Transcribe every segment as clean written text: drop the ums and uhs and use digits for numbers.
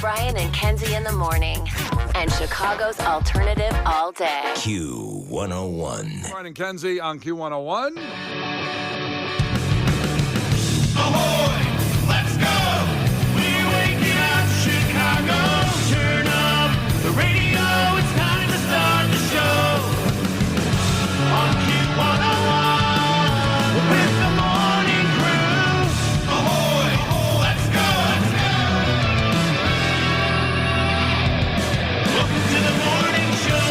Brian and Kenzie in the morning. And Chicago's alternative all day. Q101. Brian and Kenzie on Q101. Ahoy! Let's go! We're waking up Chicago. Turn up the radio. It's time to start the show. On Q101 with the morning crew. Ahoy! Let's go! Welcome to the morning show.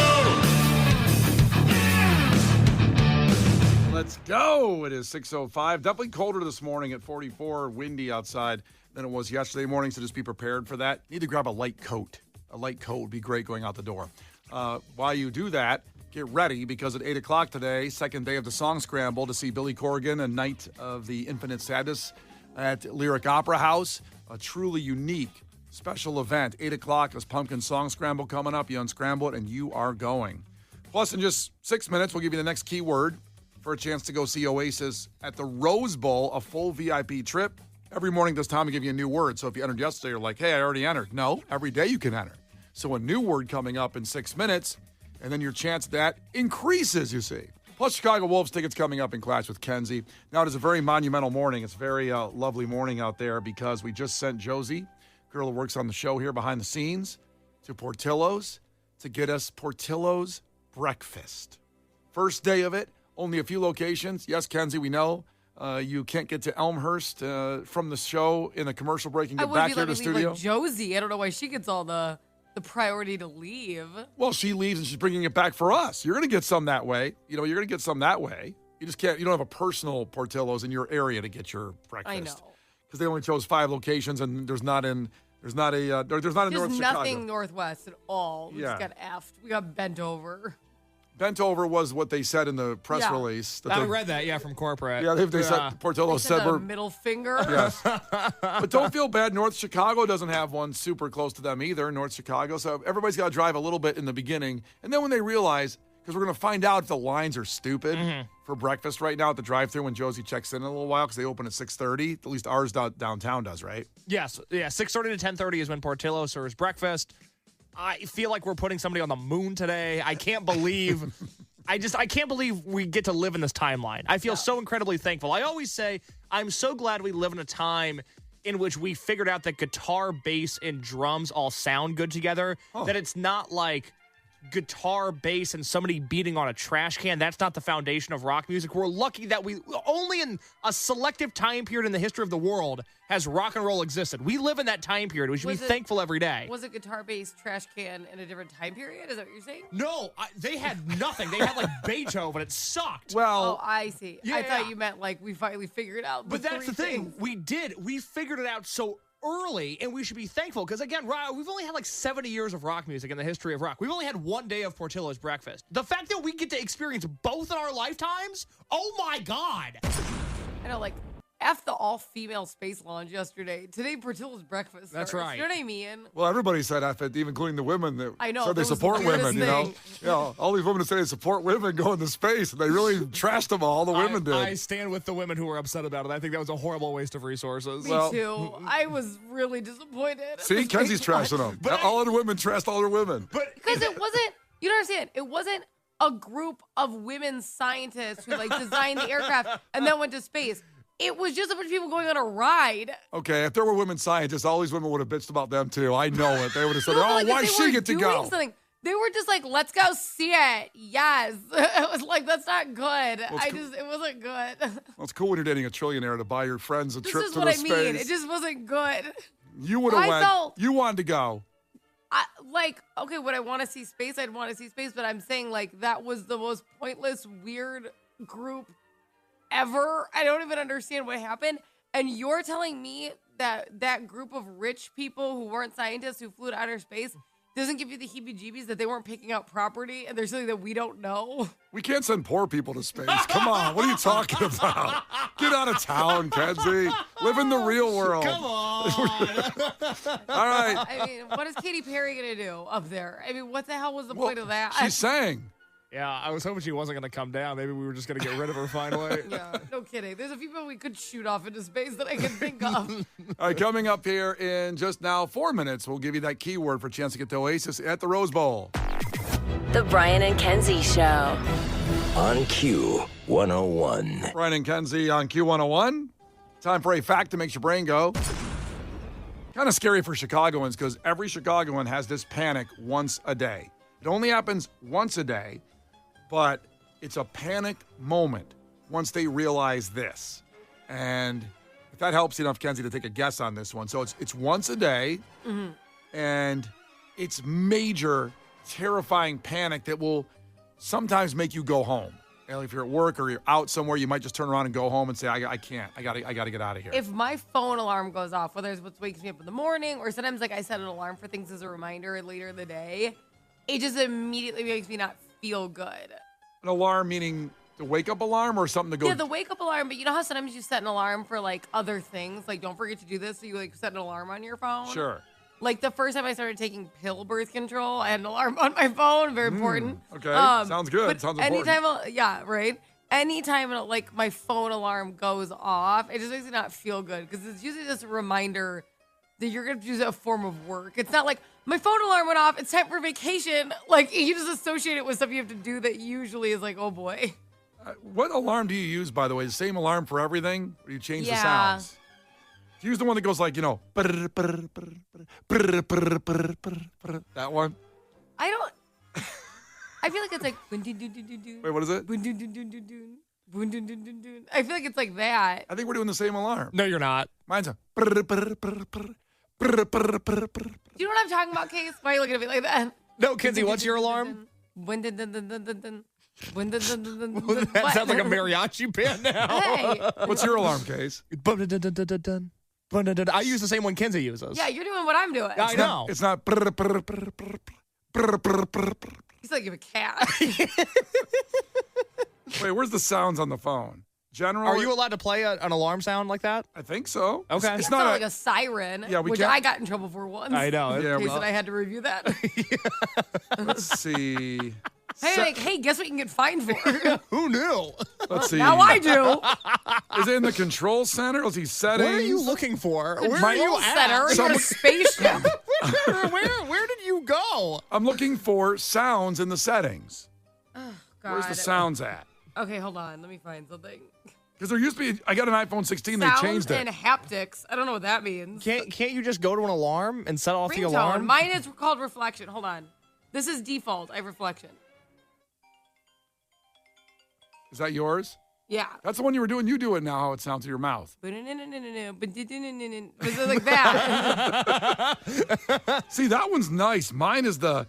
Let's go. It is 6:05. Definitely colder this morning at 44, windy outside than it was yesterday morning, so just be prepared for that. Need to grab a light coat. A light coat would be great going out the door. While you do that, get ready because at 8 o'clock today, second day of the Song Scramble, to see Billy Corgan, a Night of the Infinite Sadness at Lyric Opera House. A truly unique, special event. 8 o'clock is Pumpkin Song Scramble coming up. You unscramble it, and you are going. Plus, in just 6 minutes, we'll give you the next keyword for a chance to go see Oasis at the Rose Bowl, a full VIP trip. Every morning this time we give you a new word. So if you entered yesterday, you're like, hey, I already entered. No, every day you can enter. So a new word coming up in 6 minutes, and then your chance at that increases, you see. Plus Chicago Wolves tickets coming up in Clash with Kenzie. Now, it is a very monumental morning. It's a very lovely morning out there because we just sent Josie, girl who works on the show here behind the scenes, to Portillo's to get us Portillo's breakfast. First day of it. Only a few locations. Yes, Kenzie, we know you can't get to Elmhurst from the show in a commercial break and get back here to the studio. Like Josie, I don't know why she gets all the priority to leave. Well, she leaves and she's bringing it back for us. You're going to get some that way. You know, you're going to get some that way. You just can't. You don't have a personal Portillo's in your area to get your breakfast. I know because they only chose 5 locations and there's not in North Chicago. Nothing Northwest at all. We Yeah. just got effed. We got bent over. Bent over was what they said in the press release. I read that, from corporate. Yeah, they said Portillo said a we're middle finger. Yes. But don't feel bad. North Chicago doesn't have one super close to them either, North Chicago. So everybody's got to drive a little bit in the beginning. And then when they realize, because we're going to find out if the lines are stupid for breakfast right now at the drive-thru when Josie checks in a little while because they open at 6:30. At least ours downtown does, right? Yes. Yeah, 6:30 to 10:30 is when Portillo serves breakfast. I feel like we're putting somebody on the moon today. I can't believe... I can't believe we get to live in this timeline. I feel so incredibly thankful. I always say I'm so glad we live in a time in which we figured out that guitar, bass, and drums all sound good together, that it's not like guitar, bass, and somebody beating on a trash can. That's not the foundation of rock music. We're lucky that we only in a selective time period in the history of the world has rock and roll existed. We live in that time period. We should be thankful every day. Was it guitar, bass, trash can in a different time period? Is that what you're saying? No, they had nothing. They had like Beethoven. It sucked. Well, Oh, I see. Yeah. I thought you meant like we finally figured out. But that's the thing. Things. We did. We figured it out so early, and we should be thankful. Because, again, we've only had like 70 years of rock music in the history of rock. We've only had one day of Portillo's breakfast. The fact that we get to experience both in our lifetimes, oh, my God. I know, like, F the all-female space launch yesterday. Today, Portillo's breakfast. That's starts. right. You know what I mean? well, everybody said F it, even including the women that I know, said they that was the support women, weirdest you know? thing. Yeah, all these women that say they support women going to space, and they really trashed them all. The women did. I stand with the women who were upset about it. I think that was a horrible waste of resources. Me too. I was really disappointed. See, Kenzie's trashing them. All the women trashed all their women. Because it wasn't, you don't understand, it wasn't a group of women scientists who like designed the aircraft and then went to space. It was just a bunch of people going on a ride. Okay, if there were women scientists, all these women would have bitched about them too. I know it. They would have said, No, oh, like, why if does they she were get to doing go? something, they were just like, let's go see it. Yes. It was like, that's not good. It wasn't good. Well, it's cool when you're dating a trillionaire to buy your friends a This trip is to what the I space. mean. It just wasn't good. You would have I went. felt- You wanted to go. Okay, would I want to see space? I'd want to see space, but I'm saying like that was the most pointless, weird group ever. I don't even understand what happened. And you're telling me that that group of rich people who weren't scientists who flew to outer space doesn't give you the heebie-jeebies that they weren't picking out property and there's something that we don't know? We can't send poor people to space. Come on, what are you talking about? Get out of town, Kenzie. Live in the real world. Come on. All right. I mean, what is Katy Perry going to do up there? I mean, what the hell was the Well, point of that? She sang. Yeah, I was hoping she wasn't going to come down. Maybe we were just going to get rid of her finally. Yeah, no kidding. There's a few people we could shoot off into space that I can think of. All right, coming up here in just now 4 minutes, we'll give you that keyword for a chance to get to Oasis at the Rose Bowl. The Brian and Kenzie Show. On Q101. Brian and Kenzie on Q101. Time for a fact that makes your brain go. Kind of scary for Chicagoans because every Chicagoan has this panic once a day. It only happens once a day, but it's a panic moment once they realize this. And if that helps enough, Kenzie, to take a guess on this one. So it's once a day, and it's major, terrifying panic that will sometimes make you go home. If you're at work or you're out somewhere, you might just turn around and go home and say, I can't. I got to get out of here. If my phone alarm goes off, whether it's what wakes me up in the morning or sometimes like I set an alarm for things as a reminder later in the day, it just immediately makes me not feel good. An alarm meaning the wake-up alarm or something to go? Yeah, the wake-up alarm, but you know how sometimes you set an alarm for like other things? Like don't forget to do this, so you like set an alarm on your phone? Sure. Like the first time I started taking pill birth control, I had an alarm on my phone. Very important. Okay, sounds good. But Sounds important. yeah, right. Anytime like my phone alarm goes off, it just makes me not feel good because it's usually just a reminder that you're gonna use a form of work. It's not like my phone alarm went off. It's time for vacation. Like you just associate it with stuff you have to do that usually is like, oh boy. What alarm do you use, by the way? The same alarm for everything? Or do you change the Yeah. sounds? Do you use the one that goes like, that one? I don't. I feel like it's like. Wait, what is it? I feel like it's like that. I think we're doing the same alarm. No, you're not. Mine's a. Do you know what I'm talking about, Case? Why are you looking at me like that? No, Kenzie, what's your alarm? That That sounds like a mariachi band now. Hey. What's your alarm, Case? I use the same one Kenzie uses. Yeah, you're doing what I'm doing. I know. It's not. He's like a cat. Wait, where's the sounds on the phone? General. Are you allowed to play an alarm sound like that? I think so. Okay. It's It's not not like a siren, Yeah, we which can't- I got in trouble for once. I know. Yeah, Case well, and I had to review that. let's see. Hey, guess what you can get fined for? Who knew? Let's see. Now I do. Is it in the control center? Let's see settings. What are you looking for? Where are Control you center. at? You're in a spaceship. Where did you go? I'm looking for sounds in the settings. God. Where's the sounds at? Okay, hold on. Let me find something. Because there used to be, I got an iPhone 16, they Sounds changed it. and haptics. I don't know what that means. Can't you just go to an alarm and set off the Ringtone. alarm? Mine is called reflection. Hold on. This is default. I have reflection. Is that yours? Yeah. That's the one you were doing. You do it now, how it sounds to your mouth. Is it like that? See, that one's nice. Mine is the.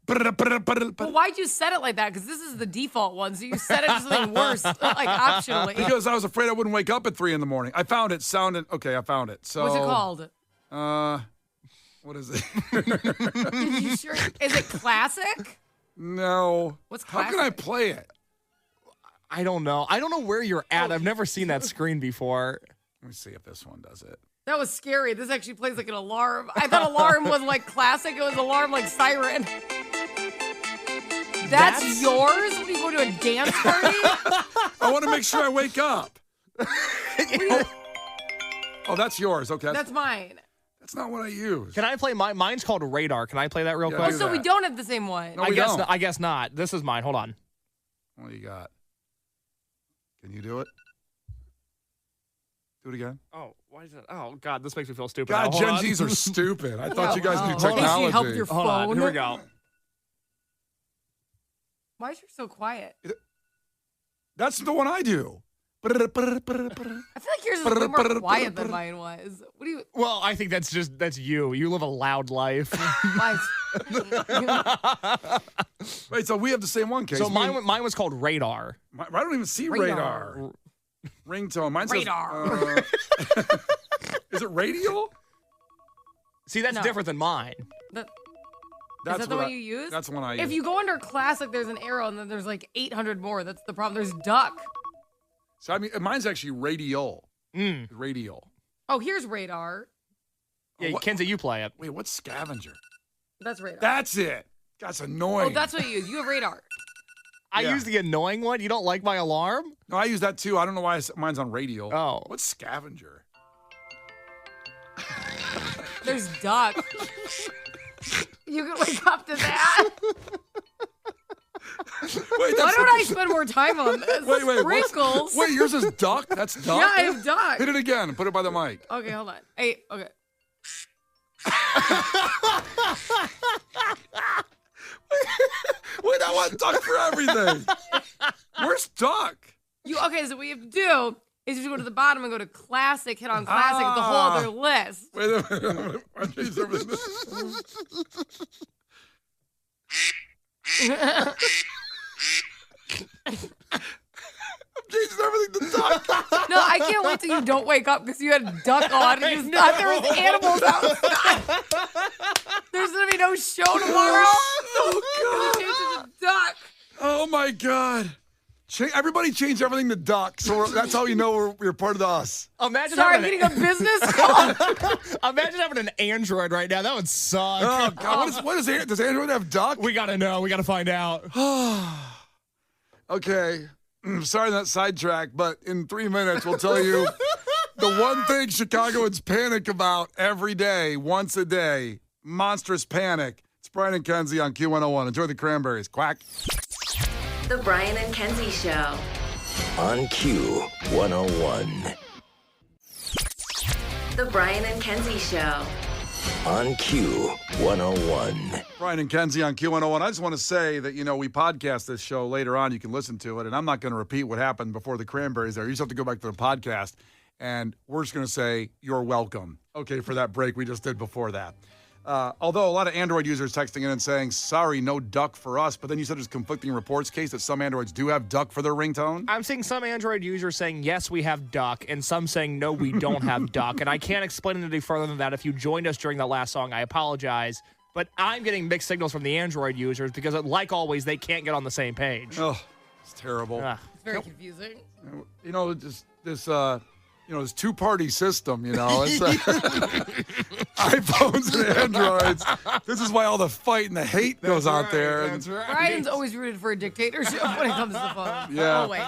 Well, why'd you set it like that? Because this is the default one. So you set it to something worse, like optionally. Because I was afraid I wouldn't wake up at 3 a.m. I found it. Sounded okay. I found it. So What's it called? What is it? You sure? Is it classic? No. What's How can I classic? play it? I don't know. I don't know where you're at. I've never seen that screen before. Let me see if this one does it. That was scary. This actually plays like an alarm. I thought alarm was like classic. It was alarm like siren. That's yours? When you go to a dance party? I want to make sure I wake up. Oh, that's yours. Okay. That's mine. That's not what I use. Can I play mine? Mine's called Radar. Can I play that real Yeah, quick? do So we that. don't have the same one. No, I we guess. don't. I guess not. This is mine. Hold on. What do you got? Can you do it? Do it again. Oh, why is it? Oh God, this makes me feel stupid. God, now. Hold Gen on. Zs are stupid. I thought you guys knew Hold on. technology. Casey, help your Hold on. phone. Here we go. Why is yours so quiet? That's the one I do. I feel like yours is way more quiet than mine was. What do you? Well, I think that's you. You live a loud life. Why? Wait, so we have the same one, Case. So mine was called Radar. I don't even see radar. Ringtone. Mine Radar. says. Is it radial? See, that's No. different than mine. Is That's that the what one you use? That's the one I use. If you go under classic, there's an arrow, and then there's like 800 more. That's the problem. There's duck. So I mean, mine's actually radial. Mm. Radial. Oh, here's radar. Yeah, what- Kenzie, you play it. Wait, what's scavenger? That's radar. That's it. That's annoying. Oh, that's what you use. You have radar. I Yeah. use the annoying one. You don't like my alarm? No, I use that too. I don't know why mine's on radio. Oh. What's scavenger? There's duck. You can wake up to that. Wait, Why don't I spend more time on this? Wait, what's- Sprinkles. Wait, yours is duck? That's duck? Yeah, I have duck. Hit it again and put it by the mic. Okay, hold on. Hey, okay. Wait, I want duck for everything. Where's duck? Okay, so what you have to do is you go to the bottom and go to classic, hit on classic, the whole other list. Wait a minute. I changed everything. I'm changing everything to duck. No, I can't wait till you don't wake up because you had duck on and you thought there was animals outside. There's gonna be no show tomorrow. Oh, Change it to duck. Oh my God. Everybody change everything to duck, so that's how you know we're part of the us. Imagine Sorry, I'm having getting a business call. Imagine having an Android right now. That would suck. Oh God, does Android have duck? We gotta know. We gotta find out. Okay, sorry that sidetrack, but in 3 minutes we'll tell you the one thing Chicagoans panic about every day, once a day. Monstrous panic. It's Brian and Kenzie on Q101. Enjoy the cranberries. Quack. The Brian and Kenzie Show. On Q101. The Brian and Kenzie Show. On Q101. Brian and Kenzie on Q101. I just want to say that, we podcast this show later on. You can listen to it, and I'm not going to repeat what happened before the cranberries there. You just have to go back to the podcast, and we're just going to say you're welcome, okay, for that break we just did before that. Although a lot of Android users texting in and saying, sorry, no duck for us, but then you said there's conflicting reports case that some Androids do have duck for their ringtone. I'm seeing some Android users saying, yes, we have duck, and some saying, no, we don't have duck. And I can't explain it any further than that. If you joined us during that last song, I apologize. But I'm getting mixed signals from the Android users because, like always, they can't get on the same page. Oh, it's terrible. Ugh. It's very confusing. Just this two-party system, It's, iPhones and Androids. This is why all the fight and the hate goes out there. That's right. Brian's always rooted for a dictatorship when it comes to the phone. Yeah. Always.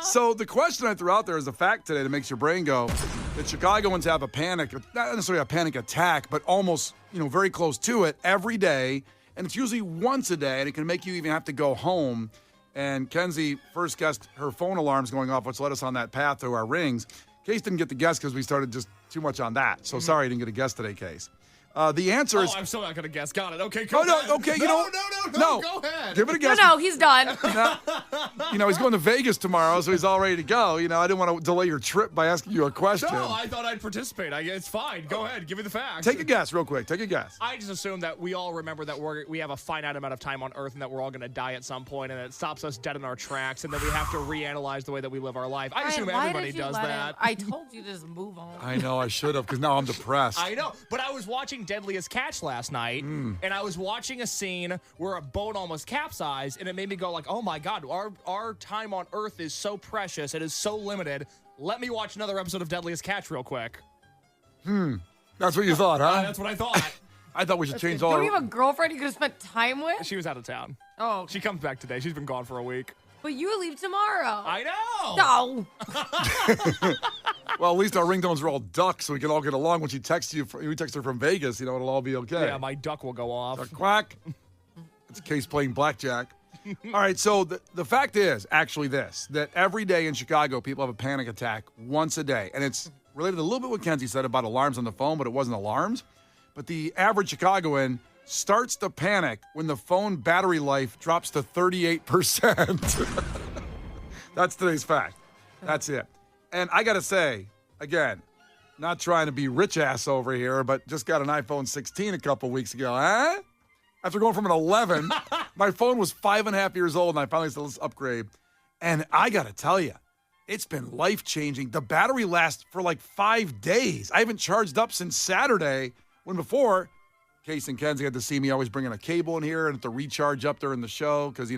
So the question I threw out there is a fact today that makes your brain go, that Chicagoans have a panic, not necessarily a panic attack, but almost, very close to it every day. And it's usually once a day, and it can make you even have to go home. And Kenzie first guessed her phone alarms going off, which led us on that path to our rings. Case didn't get the guess because we started just too much on that. So sorry I didn't get a guess today, Case. The answer is... I'm still not going to guess. Got it. Okay, No, go ahead. okay, No, go ahead. Give it a guess. No, he's done. He's going to Vegas tomorrow, so he's all ready to go. I didn't want to delay your trip by asking you a question. No, I thought I'd participate. It's fine. Go ahead. Give me the facts. Take a guess real quick. Take a guess. I just assume that we all remember that we have a finite amount of time on Earth and that we're all going to die at some point, and it stops us dead in our tracks, and then we have to reanalyze the way that we live our life. I assume Brian, why everybody did you does let that. him? I told you to just move on. I know I should have, because now I'm depressed. I know, but I was watching Deadliest Catch last night, and I was watching a scene where a boat almost capsized, and it made me go like, oh my God, our time on Earth is so precious. It is so limited. Let me watch another episode of Deadliest Catch real quick. That's what you thought, huh? That's what I thought. I thought we should change all Don't our... you have a girlfriend you could have spent time with? She was out of town. Oh, okay. She comes back today. She's been gone for a week. But you leave tomorrow. I know. No. Well, at least our ringtones are all ducks, so we can all get along. When she texts you, you text her from Vegas, it'll all be okay. Yeah, my duck will go off. Quack. It's a Case playing blackjack. All right, so the fact is actually this, that every day in Chicago, people have a panic attack once a day. And it's related a little bit what Kenzie said about alarms on the phone, but it wasn't alarms. But the average Chicagoan starts to panic when the phone battery life drops to 38%. That's today's fact. That's it. And I got to say, again, not trying to be rich ass over here, but just got an iPhone 16 a couple weeks ago, huh? After going from an 11, my phone was 5.5 years old, and I finally said, let's upgrade. And I got to tell you, it's been life-changing. The battery lasts for like 5 days. I haven't charged up since Saturday, when before, Case and Kenzie had to see me always bringing a cable in here and have to recharge up during the show because,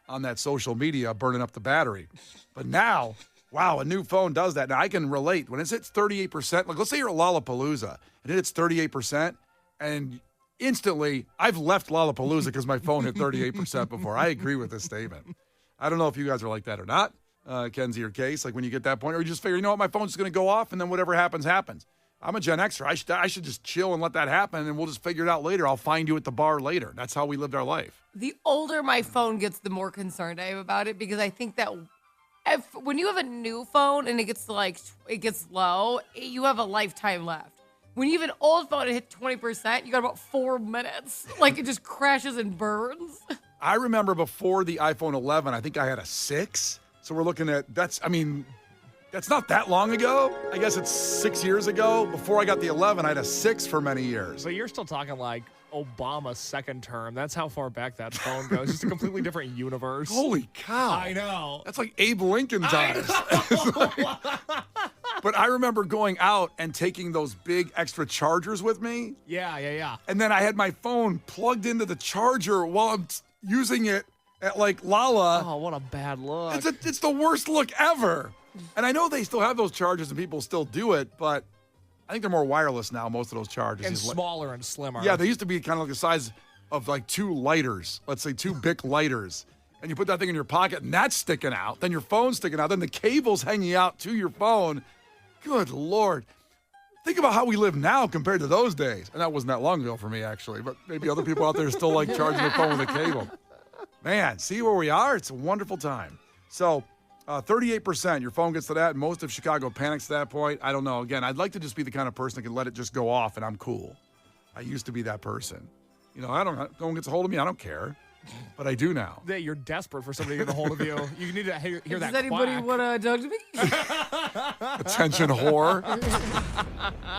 on that social media, burning up the battery. But now, wow, a new phone does that. Now, I can relate. When it hits 38%, like let's say you're at Lollapalooza, and it hits 38%, and instantly, I've left Lollapalooza because my phone hit 38% before. I agree with this statement. I don't know if you guys are like that or not, Kenzie or Case, like when you get that point, or you just figure, you know what, my phone's going to go off, and then whatever happens, happens. I'm a Gen Xer. I should just chill and let that happen, and we'll just figure it out later. I'll find you at the bar later. That's how we lived our life. The older my phone gets, the more concerned I am about it, because I think that when you have a new phone and it gets low, you have a lifetime left. When you have an old phone and hit 20%, you got about 4 minutes. Like, it just crashes and burns. I remember before the iPhone 11, I think I had a 6. So we're looking at, that's not that long ago. I guess it's 6 years ago. Before I got the 11, I had a 6 for many years. But you're still talking like Obama's second term. That's how far back that phone goes. Just a completely different universe. Holy cow. I know. That's like Abe Lincoln times. But I remember going out and taking those big extra chargers with me. Yeah. And then I had my phone plugged into the charger while I'm using it at like Lala. Oh, what a bad look. It's the worst look ever. And I know they still have those chargers and people still do it, but I think they're more wireless now, most of those chargers. And smaller and slimmer. Yeah, they used to be kind of like the size of like 2 lighters. Let's say 2 Bic lighters. And you put that thing in your pocket and that's sticking out. Then your phone's sticking out. Then the cable's hanging out to your phone. Good Lord. Think about how we live now compared to those days. And that wasn't that long ago for me, actually. But maybe other people out there still like charging their phone with a cable. Man, see where we are? It's a wonderful time. So 38%, your phone gets to that. Most of Chicago panics at that point. I don't know. Again, I'd like to just be the kind of person that can let it just go off and I'm cool. I used to be that person. You know, no one gets a hold of me. I don't care. But I do now. Yeah, you're desperate for somebody to get a hold of you. You need to hear that Does anybody want to talk to me? Attention whore.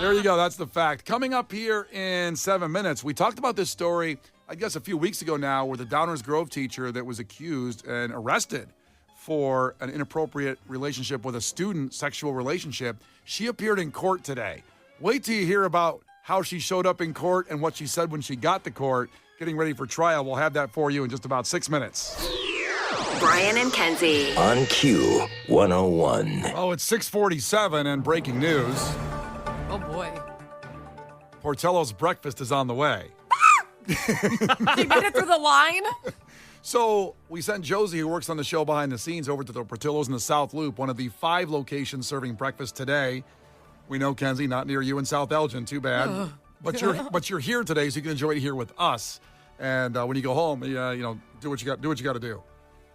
There you go. That's the fact. Coming up here in 7 minutes, we talked about this story, I guess a few weeks ago now, where the Downers Grove teacher that was accused and arrested for an inappropriate relationship with a student, sexual relationship. She appeared in court today. Wait till you hear about how she showed up in court and what she said when she got to court. Getting ready for trial. We'll have that for you in just about 6 minutes. Brian and Kenzie. On Q 101. Oh, it's 6:47 and breaking news. Oh, boy. Portillo's breakfast is on the way. She made it through the line? So we sent Josie, who works on the show behind the scenes, over to the Portillo's in the South Loop, one of the 5 locations serving breakfast today. We know, Kenzie, not near you in South Elgin. Too bad. But you're here today, so you can enjoy it here with us. And when you go home, do what you got to do.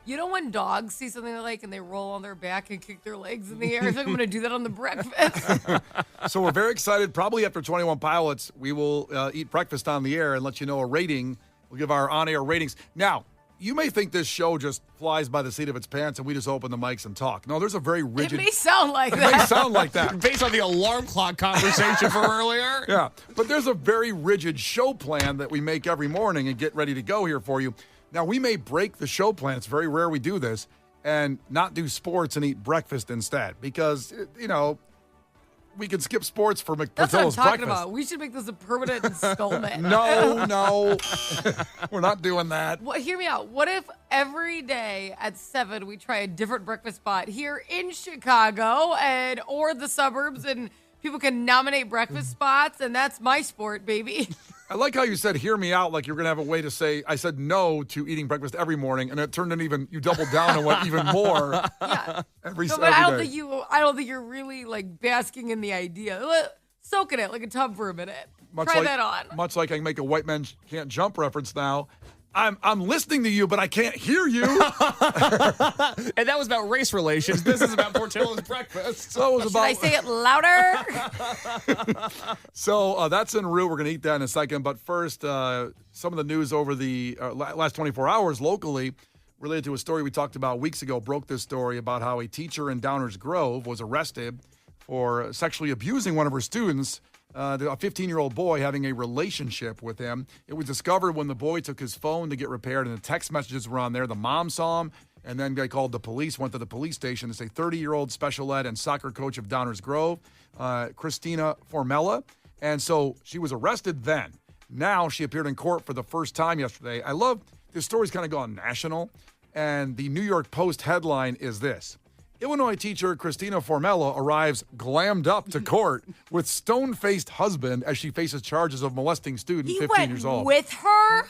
You know when dogs see something they like and they roll on their back and kick their legs in the air? I feel like I'm going to do that on the breakfast. So we're very excited. Probably after 21 Pilots, we will eat breakfast on the air and let you know a rating. We'll give our on-air ratings. Now, you may think this show just flies by the seat of its pants and we just open the mics and talk. No, there's a very rigid... It may sound like It may that. sound like that. Based on the alarm clock conversation from earlier. Yeah, but there's a very rigid show plan that we make every morning and get ready to go here for you. Now, we may break the show plan. It's very rare we do this and not do sports and eat breakfast instead because, we can skip sports for That's what I'm Portillo's talking breakfast. about. We should make this a permanent installment. No. We're not doing that. Well, hear me out. What if every day at 7 we try a different breakfast spot here in Chicago or the suburbs, and people can nominate breakfast spots, and that's my sport, baby. I like how you said, hear me out, like you're going to have a way to say, I said no to eating breakfast every morning, and it turned in you doubled down and went even more Yeah. every No, every but I don't day. think you're really like basking in the idea. Soak in it like a tub for a minute. Try that on. Much like I can make a white man can't jump reference now. I'm listening to you, but I can't hear you. And that was about race relations. This is about Portillo's breakfast. So it was Should about. I say it louder? So that's en route. We're going to eat that in a second. But first, some of the news over the last 24 hours locally related to a story we talked about weeks ago. Broke this story about how a teacher in Downers Grove was arrested for sexually abusing one of her students. A 15-year-old boy having a relationship with him. It was discovered when the boy took his phone to get repaired and the text messages were on there. The mom saw him, and then they called the police, went to the police station. It's a 30-year-old special ed and soccer coach of Downers Grove, Christina Formella. And so she was arrested then. Now she appeared in court for the first time yesterday. I love this story's kind of gone national, and the New York Post headline is this: Illinois teacher Christina Formello arrives glammed up to court with stone-faced husband as she faces charges of molesting student He 15 went years old. with her?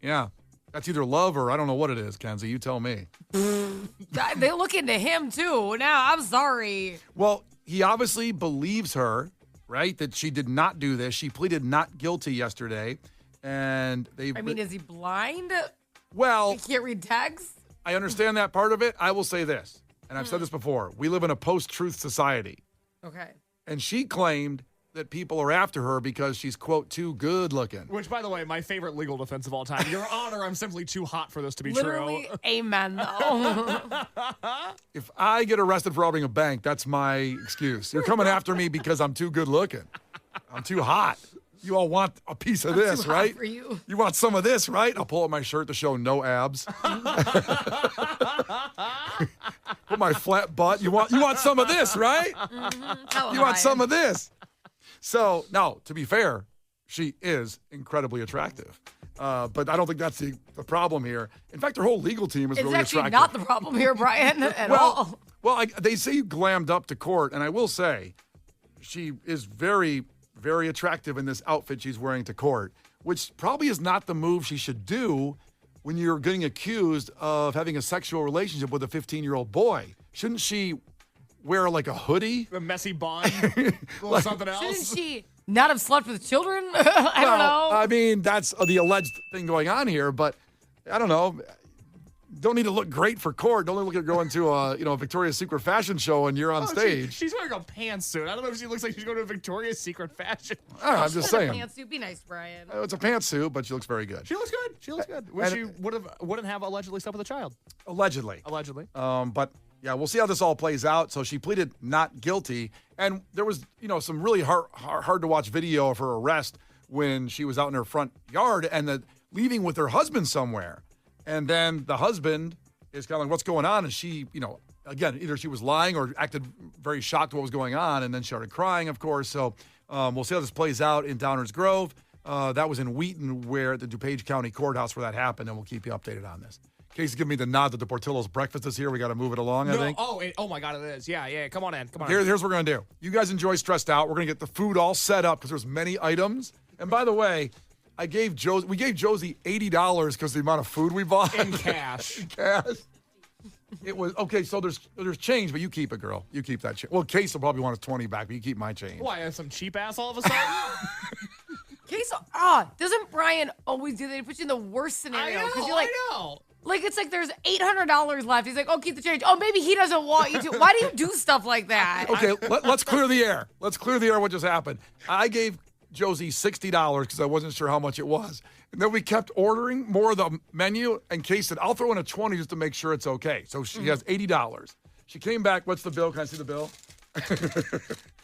Yeah. That's either love or I don't know what it is, Kenzie. You tell me. They look into him, too. Now, I'm sorry. Well, he obviously believes her, right, that she did not do this. She pleaded not guilty yesterday. And they. I mean, is he blind? Well, He can't read text? I understand that part of it. I will say this, and I've said this before. We live in a post-truth society. Okay. And she claimed that people are after her because she's, quote, too good looking. Which, by the way, my favorite legal defense of all time. Your Honor, I'm simply too hot for this to be Literally, true. amen, though. If I get arrested for robbing a bank, that's my excuse. You're coming after me because I'm too good looking. I'm too hot. You all want a piece of this, too hot right? for you. You want some of this, right? I'll pull up my shirt to show no abs. Put my flat butt. You want some of this, right? You want some of this. So, now, to be fair, she is incredibly attractive. But I don't think that's the problem here. In fact, her whole legal team is It's really actually attractive. not the problem here, Brian, at all. Well, they say you glammed up to court, and I will say she is very, very attractive in this outfit she's wearing to court, which probably is not the move she should do when you're getting accused of having a sexual relationship with a 15-year-old boy. Shouldn't she wear like a hoodie? A messy bond, or something else. Shouldn't she not have slept with children? I don't know. I mean, that's the alleged thing going on here, but I don't know. Don't need to look great for court. Don't look at going to a Victoria's Secret fashion show and you're on stage. She's wearing a pantsuit. I don't know if she looks like she's going to a Victoria's Secret fashion. I don't know, I'm just saying. Pantsuit, be nice, Brian. It's a pantsuit, but she looks very good. She looks good. She looks good. And- She wouldn't have allegedly slept with a child. Allegedly. Allegedly. But yeah, we'll see how this all plays out. So she pleaded not guilty, and there was some really hard to watch video of her arrest when she was out in her front yard and leaving with her husband somewhere, and then the husband is kind of like, what's going on? And she, again, either she was lying or acted very shocked what was going on, and then started crying, of course. So we'll see how this plays out in Downers Grove. That was in Wheaton, where at the DuPage County Courthouse where that happened, and we'll keep you updated on this. Casey's giving me the nod that the Portillo's breakfast is here. We got to move it along, I think. Oh my God, it is. Yeah. Come on in. Here's what we're going to do. You guys enjoy Stressed Out. We're going to get the food all set up because there's many items. And by the way, we gave Josie $80 because the amount of food we bought. In cash. It was, okay, so there's change, but you keep it, girl. You keep that change. Well, Case will probably want his 20 back, but you keep my change. Why, have some cheap ass all of a sudden? Doesn't Brian always do that? He puts you in the worst scenario. I know. Like, it's like there's $800 left. He's like, oh, keep the change. Oh, maybe he doesn't want you to. Why do you do stuff like that? Okay, let's clear the air. Let's clear the air what just happened. I gave Josie $60 because I wasn't sure how much it was. And then we kept ordering more of the menu, and Case said, I'll throw in a 20 just to make sure it's okay. So she has $80. She came back. What's the bill? Can I see the bill?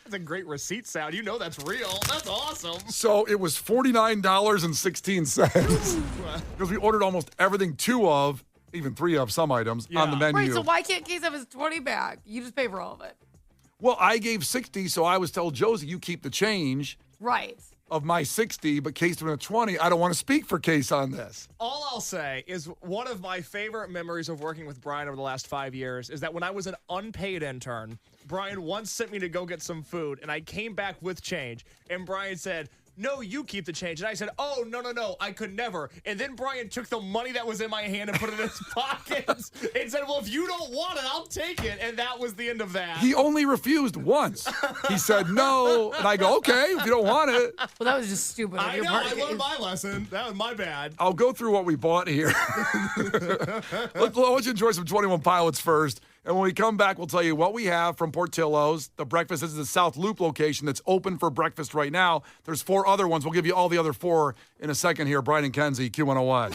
That's a great receipt sound. You know that's real. That's awesome. So it was $49.16 because we ordered almost everything, 2 of, even 3 of some items on the menu. Right, so why can't Case have his 20 back? You just pay for all of it. Well, I gave 60, so I was told Josie, you keep the change. Right. Of my 60, but Case doing a 20. I don't want to speak for Case on this. All I'll say is one of my favorite memories of working with Brian over the last 5 years is that when I was an unpaid intern, Brian once sent me to go get some food, and I came back with change, and Brian said, no, you keep the change. And I said, oh, no, I could never. And then Brian took the money that was in my hand and put it in his pocket and said, well, if you don't want it, I'll take it. And that was the end of that. He only refused once. He said no, and I go, okay, if you don't want it. Well, that was just stupid. I know, I learned my lesson. That was my bad. I'll go through what we bought here. Let's enjoy some 21 Pilots first. And when we come back, we'll tell you what we have from Portillo's. The breakfast, this is the South Loop location that's open for breakfast right now. There's 4 other ones. We'll give you all the other 4 in a second here. Brian and Kenzie, Q101.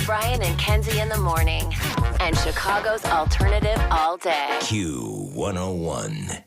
Brian and Kenzie in the morning. And Chicago's alternative all day. Q101.